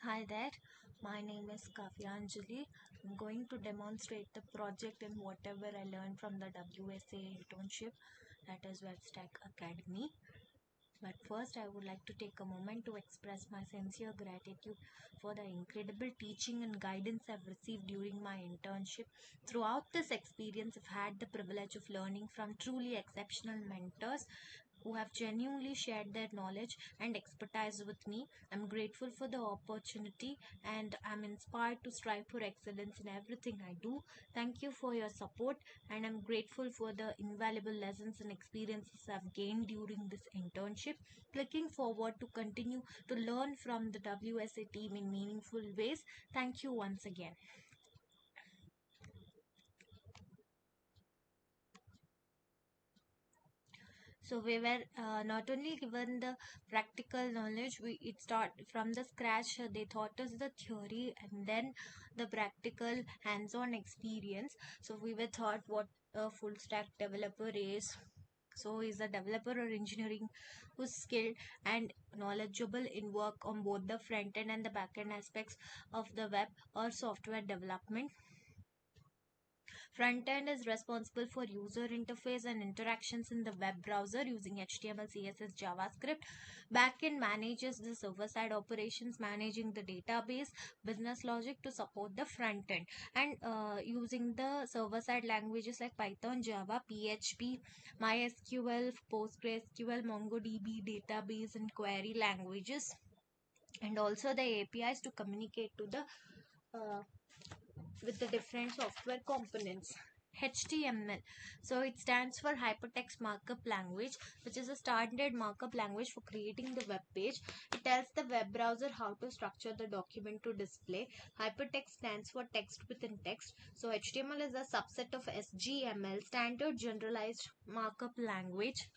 Hi there, my name is Kavyanjali. I'm going to demonstrate the project and whatever I learned from the WSA internship, that is Webstack Academy. But first, I would like to take a moment to express my sincere gratitude for the incredible teaching and guidance I've received during my internship. Throughout this experience, I've had the privilege of learning from truly exceptional mentors who have genuinely shared their knowledge and expertise with me. I'm grateful for the opportunity and I'm inspired to strive for excellence in everything I do. Thank you for your support, and I'm grateful for the invaluable lessons and experiences I've gained during this internship. Looking forward to continue to learn from the WSA team in meaningful ways. Thank you once again. So we were not only given the practical knowledge, we it start from the scratch. They taught us the theory and then the practical hands-on experience. So we were taught what a full stack developer is. So he's a developer or engineering who's skilled and knowledgeable in work on both the front end and the back end aspects of the web or software development. Front end is responsible for user interface and interactions in the web browser using HTML, CSS, JavaScript. Backend manages the server side operations, managing the database, business logic to support the front end, and using the server side languages like Python, Java, PHP, MySQL, PostgreSQL, MongoDB, database, and query languages, and also the APIs to communicate to the uh, with the different software components. HTML, so it stands for Hypertext Markup Language, which is a standard markup language for creating the web page. It tells the web browser how to structure the document to display. Hypertext stands for text within text. So HTML is a subset of SGML, Standard Generalized Markup Language.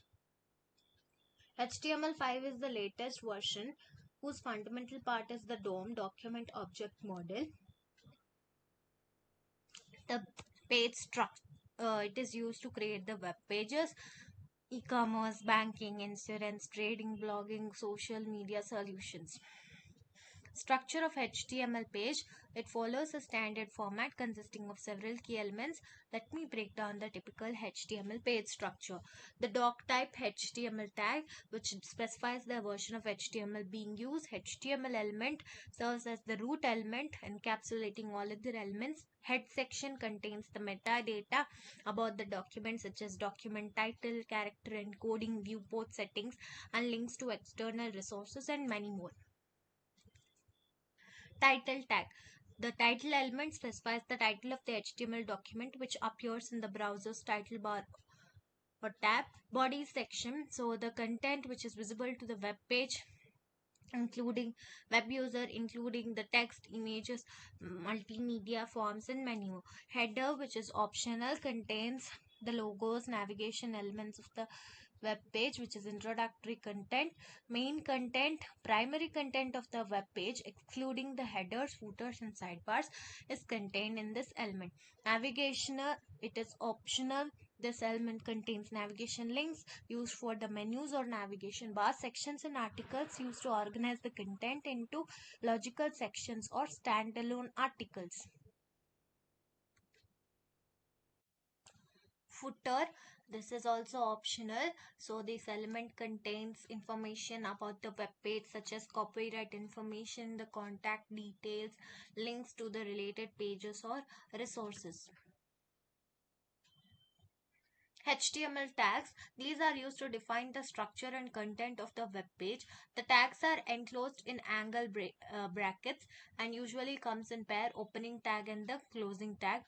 HTML5 is the latest version, whose fundamental part is the DOM, Document Object Model. The page structure, it is used to create the web pages, e-commerce, banking, insurance, trading, blogging, social media solutions. Structure of HTML page: it follows a standard format consisting of several key elements. Let me break down the typical HTML page structure. The doc type HTML tag, which specifies the version of HTML being used. HTML element serves as the root element, encapsulating all other elements. Head section contains the metadata about the document, such as document title, character encoding, viewport settings, and links to external resources, and many more. Title tag: the title element specifies the title of the HTML document, which appears in the browser's title bar or tab. Body section, so the content which is visible to the web page, including web user, including the text, images, multimedia, forms, and menu. Header, which is optional, contains the logos, navigation elements of the web page, which is introductory content. Main content, primary content of the web page, excluding the headers, footers, and sidebars, is contained in this element. Navigational, it is optional. This element contains navigation links used for the menus or navigation bars, sections, and articles used to organize the content into logical sections or standalone articles. Footer, this is also optional. So this element contains information about the web page, such as copyright information, the contact details, links to the related pages or resources. HTML tags, these are used to define the structure and content of the web page. The tags are enclosed in angle brackets and usually comes in pair: opening tag and the closing tag.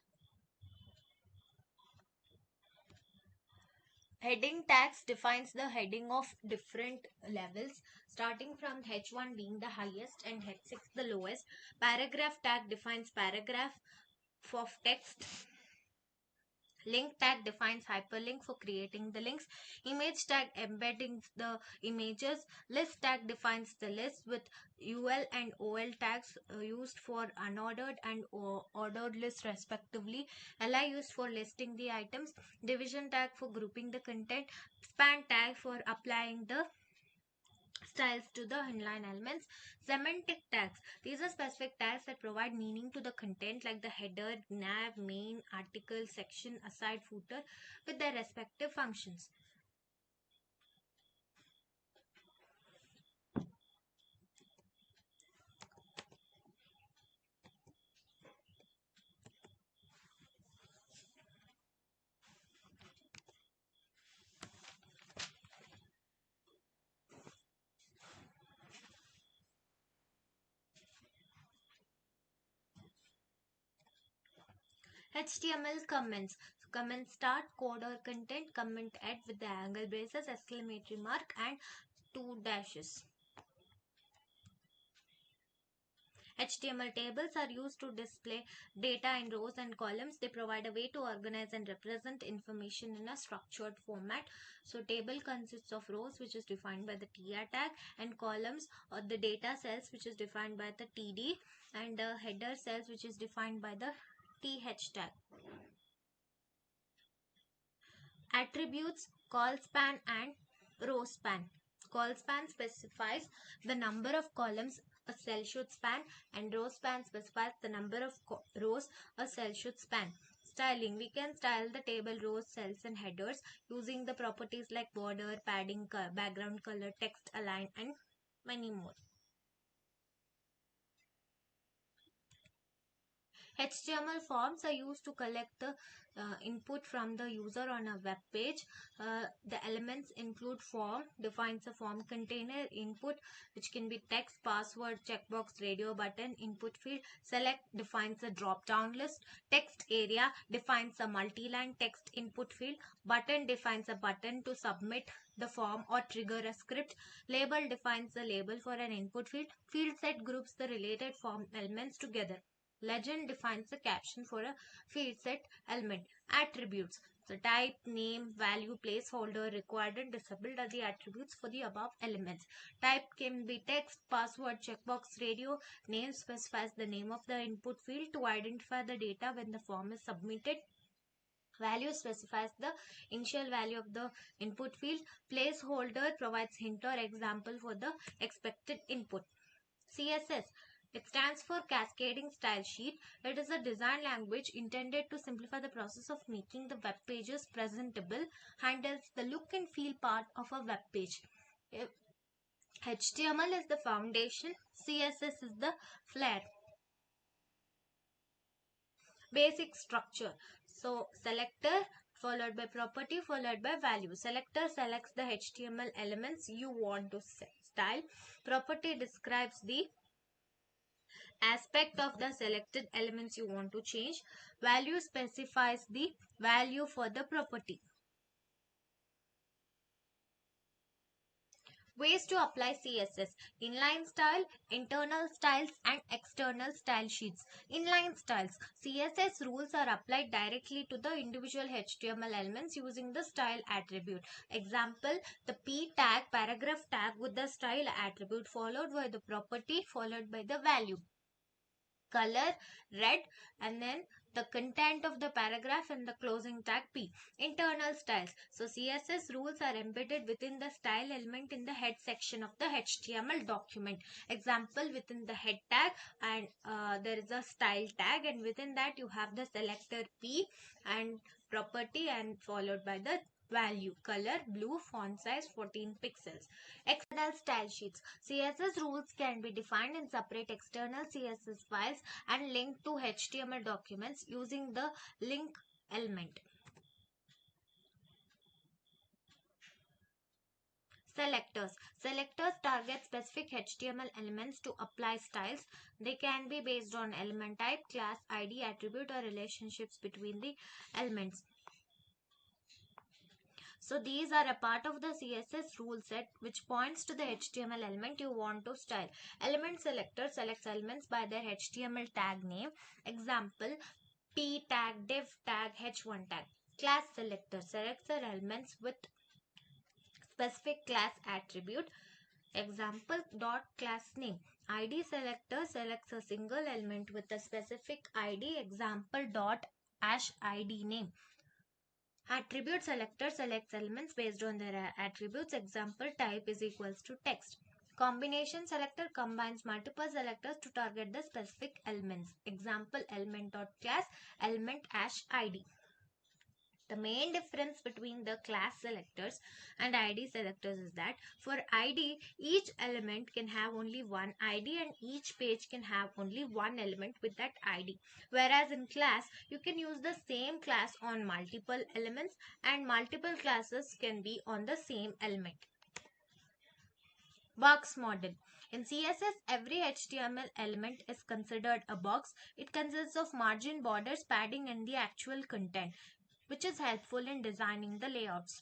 Heading tags defines the heading of different levels, starting from H1 being the highest and H6 the lowest. Paragraph tag defines paragraph of text. Link tag defines hyperlink for creating the links. Image tag embedding the images. List tag defines the list with UL and OL tags used for unordered and ordered lists respectively. Li used for listing the items. Division tag for grouping the content. Span tag for applying the styles to the inline elements. Semantic tags. These are specific tags that provide meaning to the content like the header, nav, main, article, section, aside, footer with their respective functions. HTML comments. Comment start, code or content, comment add with the angle braces, exclamatory mark and two dashes. HTML tables are used to display data in rows and columns. They provide a way to organize and represent information in a structured format. So table consists of rows which is defined by the TR tag and columns or the data cells which is defined by the TD and the header cells which is defined by the TH tag. Attributes call span and row span. Call span specifies the number of columns a cell should span and row span specifies the number of rows a cell should span. Styling. We can style the table rows, cells and headers using the properties like border, padding, background color, text align and many more. HTML forms are used to collect the input from the user on a web page. The elements include form, defines a form container, input, which can be text, password, checkbox, radio button, input field, select defines a drop-down list, text area defines a multi-line text input field, button defines a button to submit the form or trigger a script, label defines the label for an input field, field set groups the related form elements together. Legend defines the caption for a field set element. Attributes. So type, name, value, placeholder, required and disabled are the attributes for the above elements. Type can be text, password, checkbox, radio. Name specifies the name of the input field to identify the data when the form is submitted. Value specifies the initial value of the input field. Placeholder provides hint or example for the expected input. CSS. It stands for Cascading Style Sheet. It is a design language intended to simplify the process of making the web pages presentable, handles the look and feel part of a web page. If HTML is the foundation, CSS is the flair. Basic structure. So selector followed by property followed by value. Selector selects the HTML elements you want to style. Property describes the aspect of the selected elements you want to change. Value specifies the value for the property. Ways to apply CSS. Inline style, internal styles and external style sheets. Inline styles. CSS rules are applied directly to the individual HTML elements using the style attribute. Example, the P tag, paragraph tag with the style attribute followed by the property followed by the value. Color red and then the content of the paragraph and the closing tag P. Internal styles. So CSS rules are embedded within the style element in the head section of the HTML document. Example, within the head tag and there is a style tag and within that you have the selector P and property and followed by the value. Color blue, font size 14 pixels. External style sheets. CSS rules can be defined in separate external CSS files and linked to HTML documents using the link element. Selectors. Selectors target specific HTML elements to apply styles. They can be based on element type, class, ID, attribute or relationships between the elements. So these are a part of the CSS rule set which points to the HTML element you want to style. Element selector selects elements by their HTML tag name. Example, P tag, div tag, h1 tag. Class selector selects the elements with specific class attribute. Example, dot class name. ID selector selects a single element with a specific ID. Example, dot hash ID name. Attribute selector selects elements based on their attributes. Example, type is equals to text. Combination selector combines multiple selectors to target the specific elements. Example, element.class, element hash id. The main difference between the class selectors and ID selectors is that for ID, each element can have only one ID and each page can have only one element with that ID. Whereas in class, you can use the same class on multiple elements and multiple classes can be on the same element. Box model. In CSS, every HTML element is considered a box. It consists of margin, borders, padding, and the actual content, which is helpful in designing the layouts.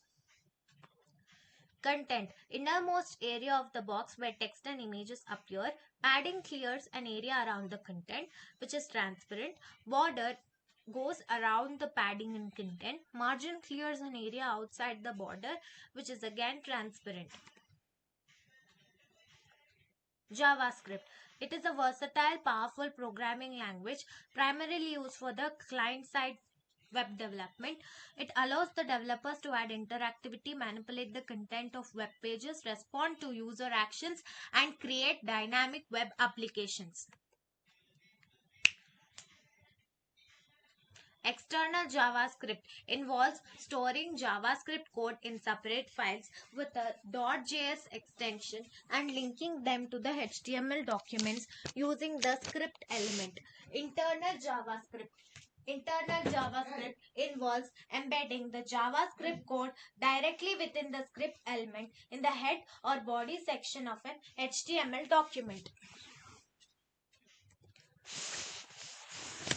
Content. Innermost area of the box where text and images appear. Padding clears an area around the content, which is transparent. Border goes around the padding and content. Margin clears an area outside the border, which is again transparent. JavaScript. It is a versatile, powerful programming language primarily used for the client-side web development. It allows the developers to add interactivity, manipulate the content of web pages, respond to user actions, and create dynamic web applications. External JavaScript involves storing JavaScript code in separate files with a .js extension and linking them to the HTML documents using the script element. Internal JavaScript involves embedding the JavaScript code directly within the script element in the head or body section of an HTML document.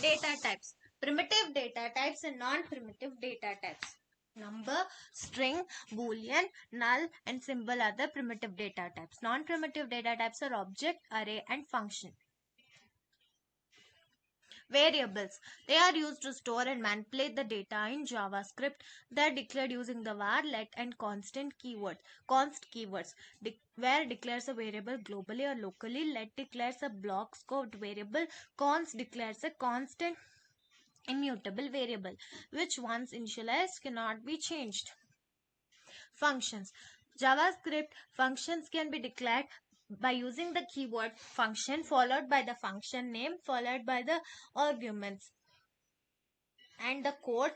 Data types. Primitive data types and non-primitive data types. Number, string, boolean, null, and symbol are the primitive data types. Non-primitive data types are object, array, and function. Variables. They are used to store and manipulate the data in JavaScript. They are declared using the var, let, and constant keywords. Const keywords. Var declares a variable globally or locally. Let declares a block scoped variable. Const declares a constant immutable variable, which once initialized cannot be changed. Functions. JavaScript functions can be declared by using the keyword function followed by the function name followed by the arguments and the code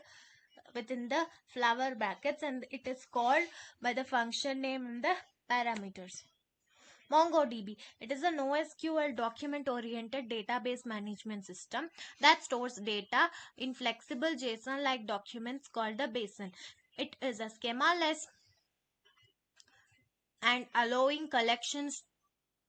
within the flower brackets, and it is called by the function name and the parameters. MongoDB. It is a NoSQL document-oriented database management system that stores data in flexible JSON-like documents called the basin. It is a schema-less and allowing collections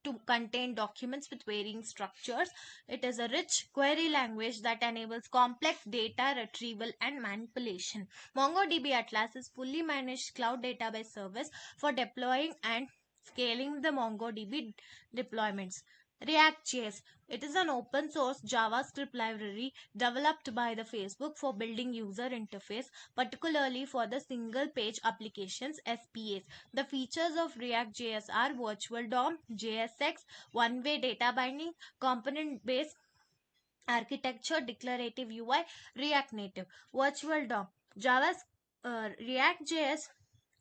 to contain documents with varying structures. It is a rich query language that enables complex data retrieval and manipulation. MongoDB Atlas is fully managed cloud database service for deploying and scaling the MongoDB deployments. React.js. It is an open source JavaScript library developed by the Facebook for building user interface, particularly for the single page applications SPAs. The features of React.js are virtual DOM, JSX, one-way data binding, component-based architecture, declarative UI, React Native. Virtual DOM. React.js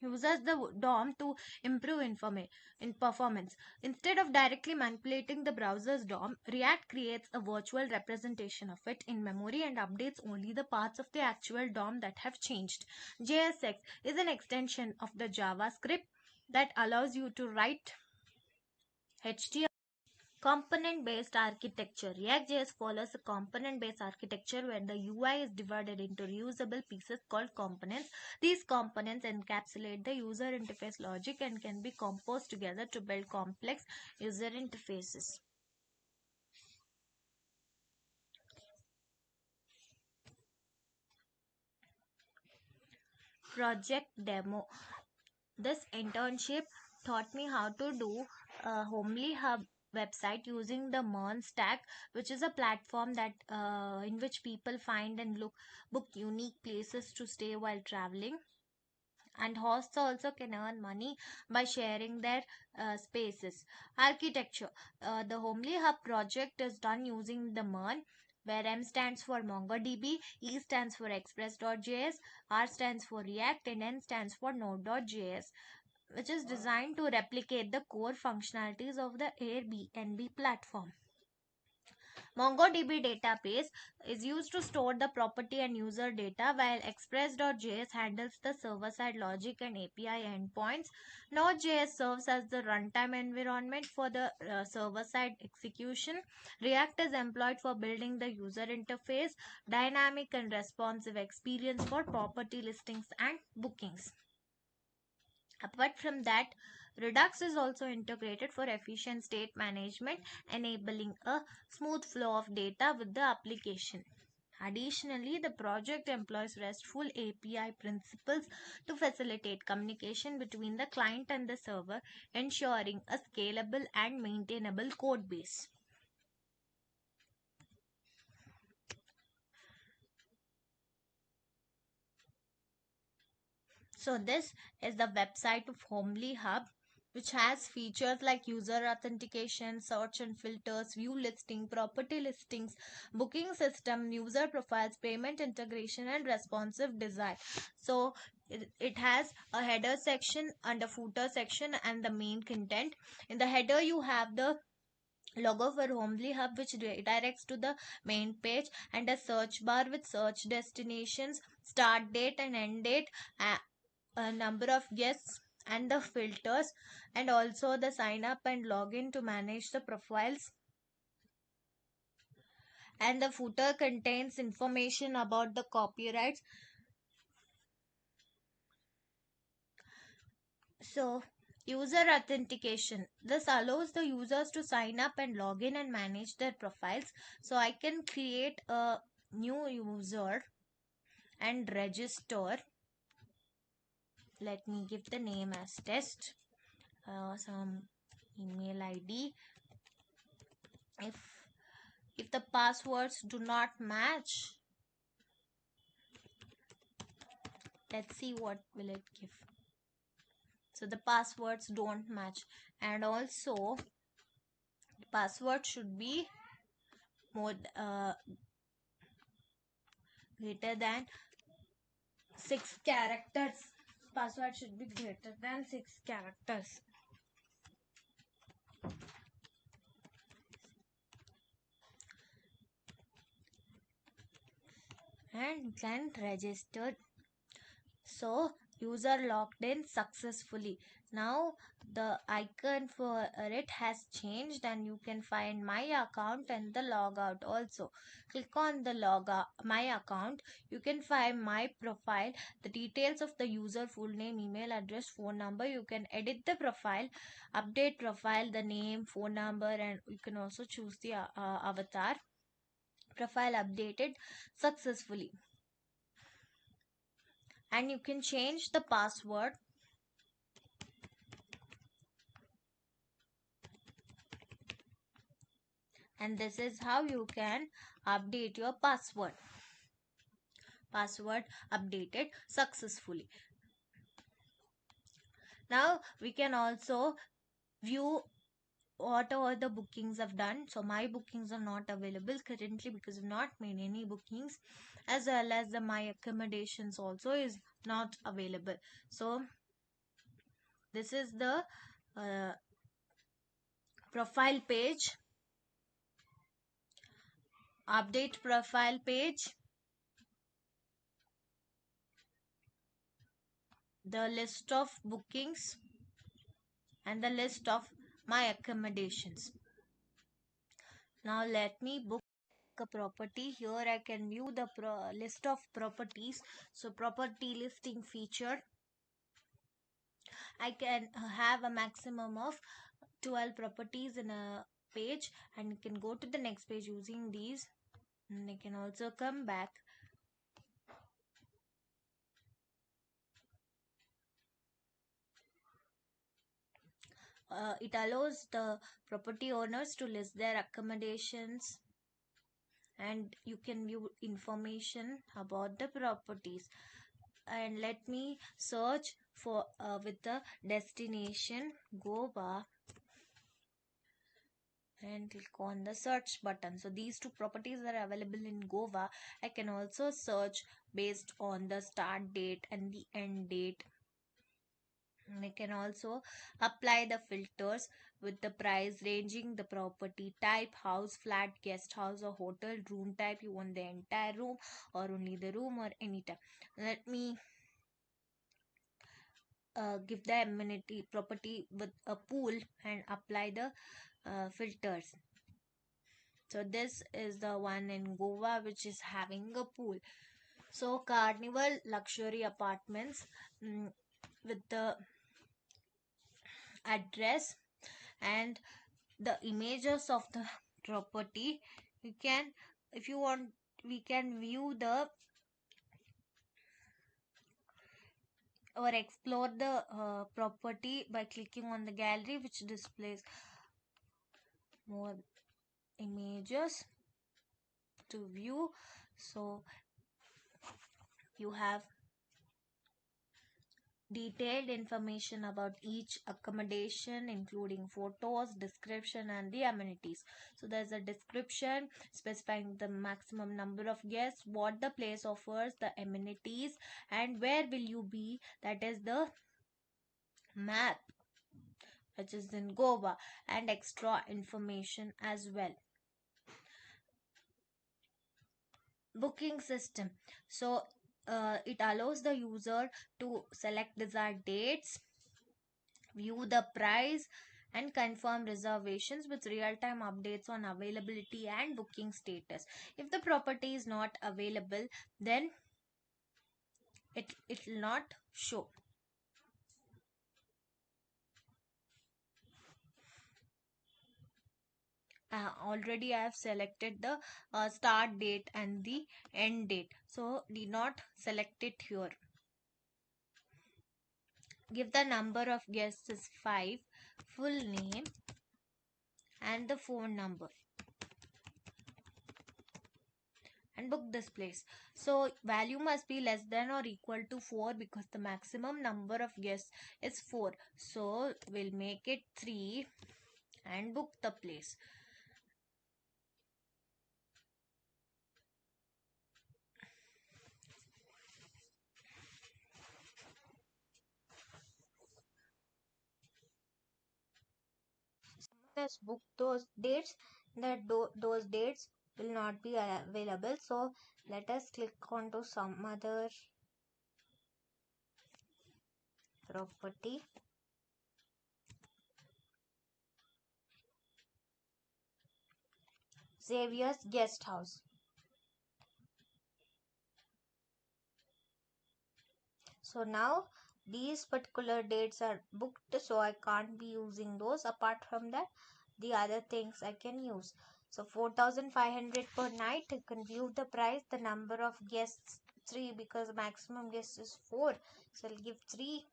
uses the DOM to improve in performance. Instead of directly manipulating the browser's DOM, React creates a virtual representation of it in memory and updates only the parts of the actual DOM that have changed. JSX is an extension of the JavaScript that allows you to write HTML. Component-based architecture. React.js follows a component-based architecture where the UI is divided into reusable pieces called components. These components encapsulate the user interface logic and can be composed together to build complex user interfaces. Project demo. This internship taught me how to do a Homelyhub website using the MERN stack, which is a platform that in which people find and book unique places to stay while traveling. And hosts also can earn money by sharing their spaces. Architecture. The Homelyhub project is done using the MERN, where M stands for MongoDB, E stands for Express.js, R stands for React, and N stands for Node.js. which is designed to replicate the core functionalities of the Airbnb platform. MongoDB database is used to store the property and user data, while Express.js handles the server-side logic and API endpoints. Node.js serves as the runtime environment for the server-side execution. React is employed for building the user interface, dynamic and responsive experience for property listings and bookings. Apart from that, Redux is also integrated for efficient state management, enabling a smooth flow of data with the application. Additionally, the project employs RESTful API principles to facilitate communication between the client and the server, ensuring a scalable and maintainable code base. So this is the website of Homelyhub, which has features like user authentication, search and filters, view listing, property listings, booking system, user profiles, payment integration, and responsive design. So it has a header section and a footer section and the main content. In the header, you have the logo for Homelyhub, which redirects to the main page, and a search bar with search destinations, start date and end date, a number of guests, and the filters, and also the sign up and login to manage the profiles. And the footer contains information about the copyrights. So user authentication, this allows the users to sign up and log in and manage their profiles. So I can create a new user and register. Let me give the name as test, some email ID. if if the passwords do not match, let's see what will it give. So the passwords don't match, and also the password should be more greater than 6 characters. Password should be greater than 6 characters. And then registered. So user logged in successfully. Now the icon for it has changed, and you can find my account and the logout also. Click on the my account. You can find my profile, the details of the user, full name, email address, phone number. You can edit the profile, update profile, the name, phone number, and you can also choose the avatar. Profile updated successfully. And you can change the password. And this is how you can update your password. Password updated successfully. Now we can also view what all the bookings I've done. So my bookings are not available currently because I've not made any bookings, as well as the my accommodations also is not available. So this is the profile page, update profile page, the list of bookings, and the list of my accommodations. Now let me book a property. Here I can view the list of properties. So property listing feature, I can have a maximum of 12 properties in a page, and you can go to the next page using these, and I can also come back. It allows the property owners to list their accommodations, and you can view information about the properties. And let me search for with the destination Goa, and click on the search button. So these two properties are available in Goa. I can also search based on the start date and the end date. We can also apply the filters with the price ranging, the property type, house, flat, guest house or hotel, room type. You want the entire room or only the room or any type. Let me give the amenity property with a pool and apply the filters. So this is the one in Goa which is having a pool. So Carnival luxury apartments, with the address and the images of the property. You can, if you want, we can view the or explore the property by clicking on the gallery, which displays more images to view. So you have detailed information about each accommodation, including photos, description and the amenities. So there's a description specifying the maximum number of guests, what the place offers, the amenities and where will you be, that is the map which is in Goa, and extra information as well. Booking system. So it allows the user to select desired dates, view the price and confirm reservations with real-time updates on availability and booking status. If the property is not available, then it will not show. Already I have selected the start date and the end date, so did not select it here. Give the number of guests is 5, full name and the phone number, and book this place. So value must be less than or equal to 4 because the maximum number of guests is 4. So we'll make it 3 and book the place. Let's book those dates, that those dates will not be available. So let us click on to some other property. Xavier's guest house. So now these particular dates are booked, so I can't be using those. Apart from that, the other things I can use. So 4,500 per night. You can view the price, the number of guests 3 because maximum guest is 4. So I'll give 3,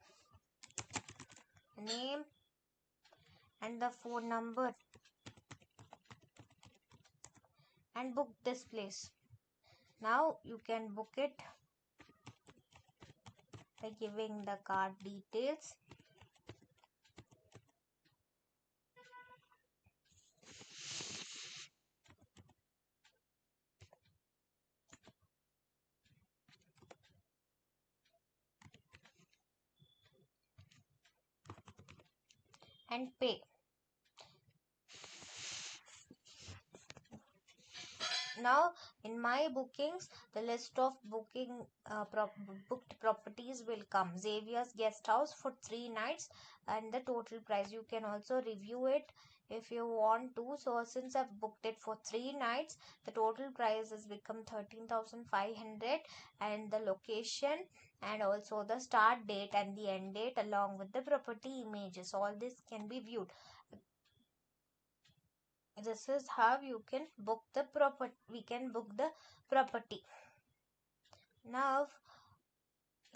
name and the phone number, and book this place. Now you can book it by giving the card details. And pay. Now in my bookings, the list of booked properties will come. Xavier's guest house for 3 nights and the total price. You can also review it if you want to. So since I've booked it for 3 nights, the total price has become 13,500, and the location and also the start date and the end date along with the property images, all this can be viewed. This is how you can book the property. We can book the property. Now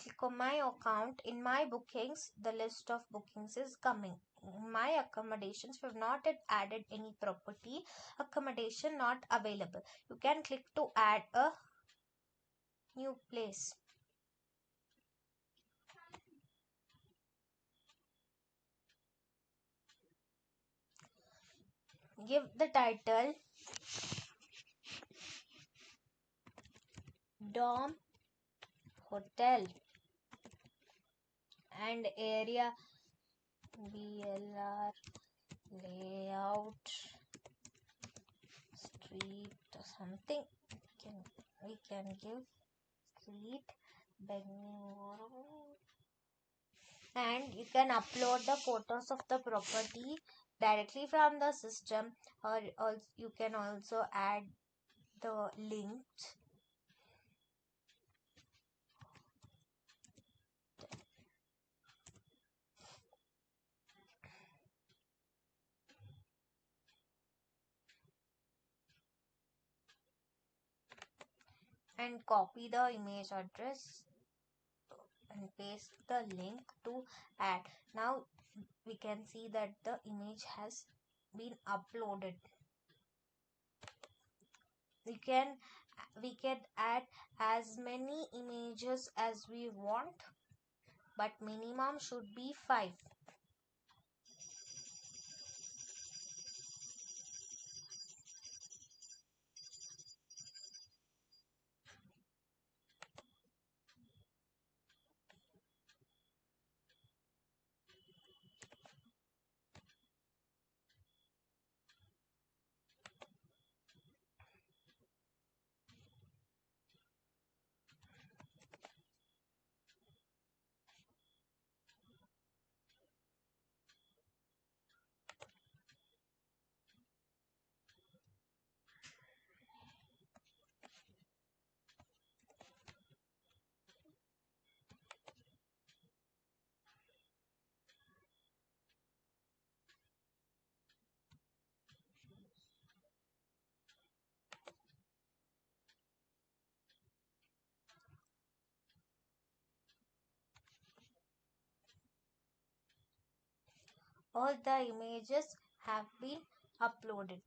click on my account. In my bookings, the list of bookings is coming. In my accommodations, we have not yet added any property. Accommodation not available. You can click to add a new place. Give the title Dom Hotel and area BLR layout street something we can give street Bangalore, and you can upload the photos of the property directly from the system, or you can also add the links and copy the image address and paste the link to add. Now we can see that the image has been uploaded. We can add as many images as we want, but minimum should be 5. All the images have been uploaded.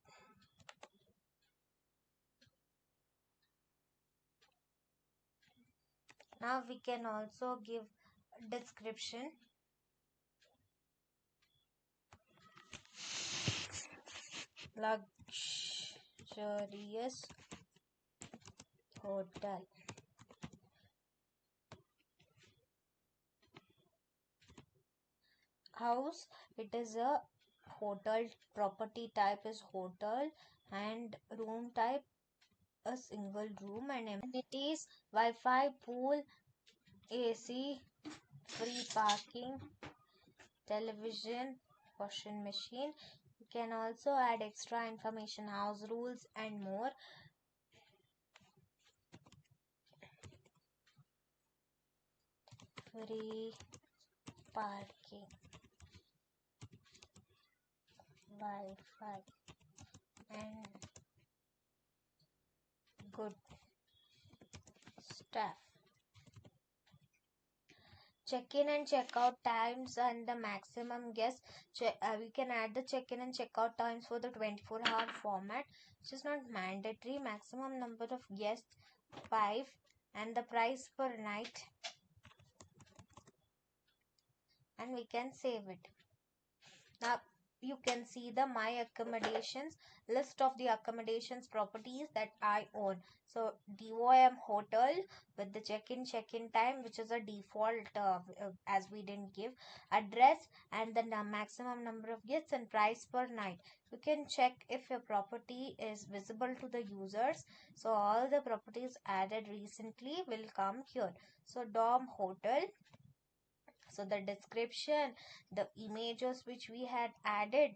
Now we can also give description. Luxurious hotel. House, it is a hotel. Property type is hotel, and room type a single room, and amenities Wi-Fi, pool, AC, free parking, television, washing machine. You can also add extra information, house rules and more. Free parking, Wi-Fi and good staff. Check-in and check-out times and the maximum guest. We can add the check-in and check-out times for the 24-hour format, which is not mandatory. Maximum number of guests 5, and the price per night, and we can save it. Now you can see the my accommodations list of the accommodations properties that I own. So DOM hotel with the check-in time, which is a default, as we didn't give address, and the maximum number of guests and price per night. You can check if your property is visible to the users. So all the properties added recently will come here. So DOM hotel. So the description, the images which we had added,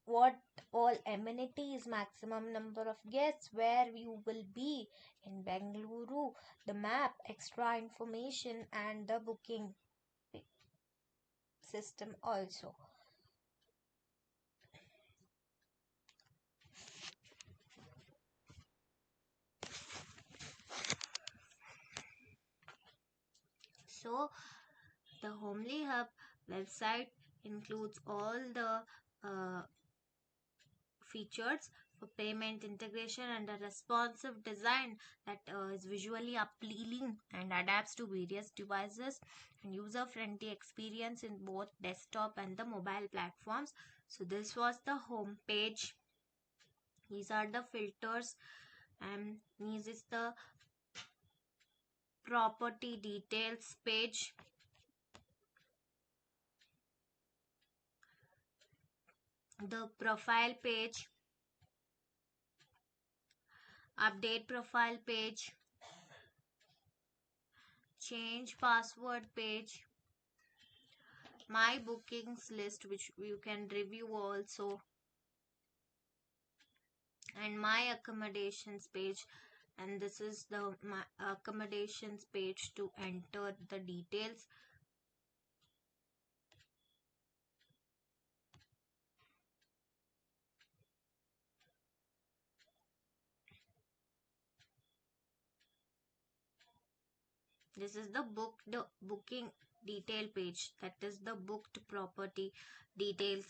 what all amenities, maximum number of guests, where you will be in Bengaluru, the map, extra information, and the booking system also. So the Homelyhub website includes all the features for payment integration and a responsive design that is visually appealing and adapts to various devices, and user friendly experience in both desktop and the mobile platforms. So this was the home page. These are the filters, and this is the property details page, the profile page, update profile page, change password page, my bookings list which you can review also, and my accommodations page. And this is the my accommodations page to enter the details. This is the booking detail page, that is the booked property details,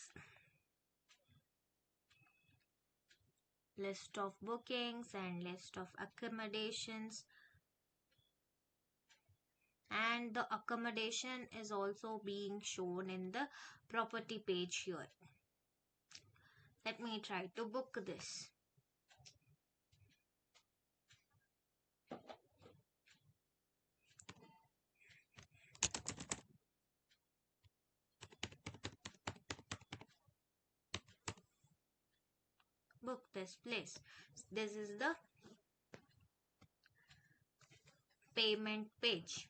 list of bookings and list of accommodations. And the accommodation is also being shown in the property page here. Let me try to book this. Book this place. This is the payment page.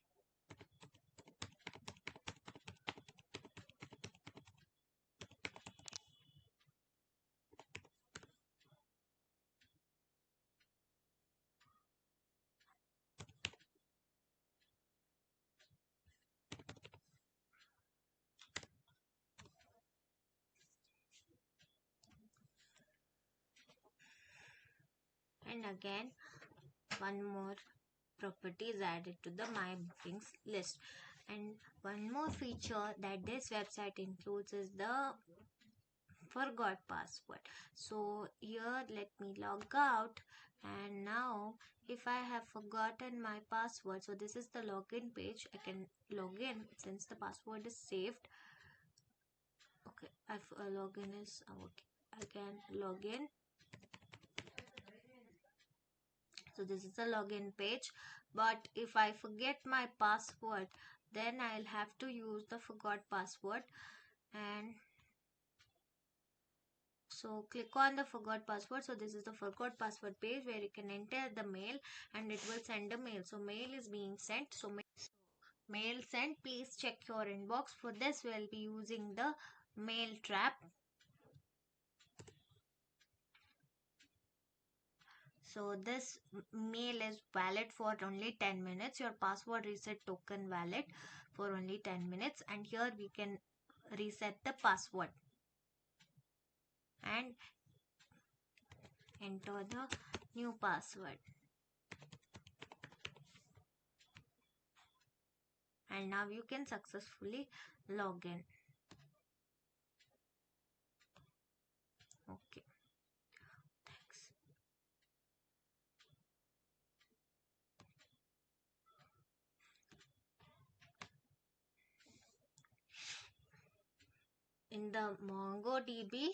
And again, one more property is added to the my bookings list. And one more feature that this website includes is the forgot password. So here let me log out, and now if I have forgotten my password, so this is the login page. I can log in since the password is saved. Okay, login is okay. I can log in. So this is the login page, but if I forget my password, then I'll have to use the forgot password. And so click on the forgot password. So this is the forgot password page where you can enter the mail and it will send a mail. So mail is being sent. So mail sent, please check your inbox. For this we'll be using the mail trap. So this mail is valid for only 10 minutes. Your password reset token valid for only 10 minutes. And here we can reset the password and enter the new password. And now you can successfully log in. Okay. Thanks. In the MongoDB,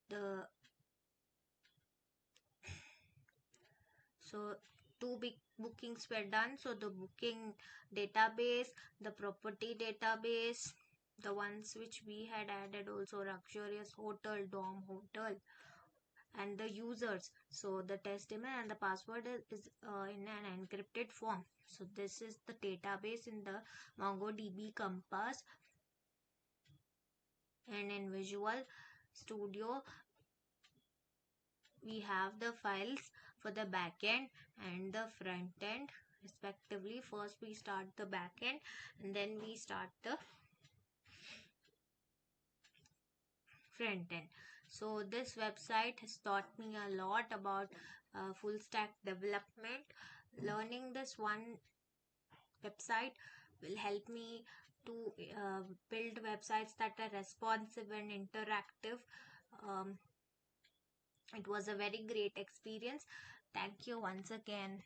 the so two big bookings were done. So the booking database, the property database, the ones which we had added also, luxurious hotel, dorm hotel, and the users. So the test email and the password is in an encrypted form. So this is the database in the MongoDB Compass. And in Visual Studio we have the files for the backend and the front end respectively. First we start the backend and then we start the front end. So this website has taught me a lot about full stack development. Learning this one website will help me to build websites that are responsive and interactive. It was a very great experience. Thank you once again.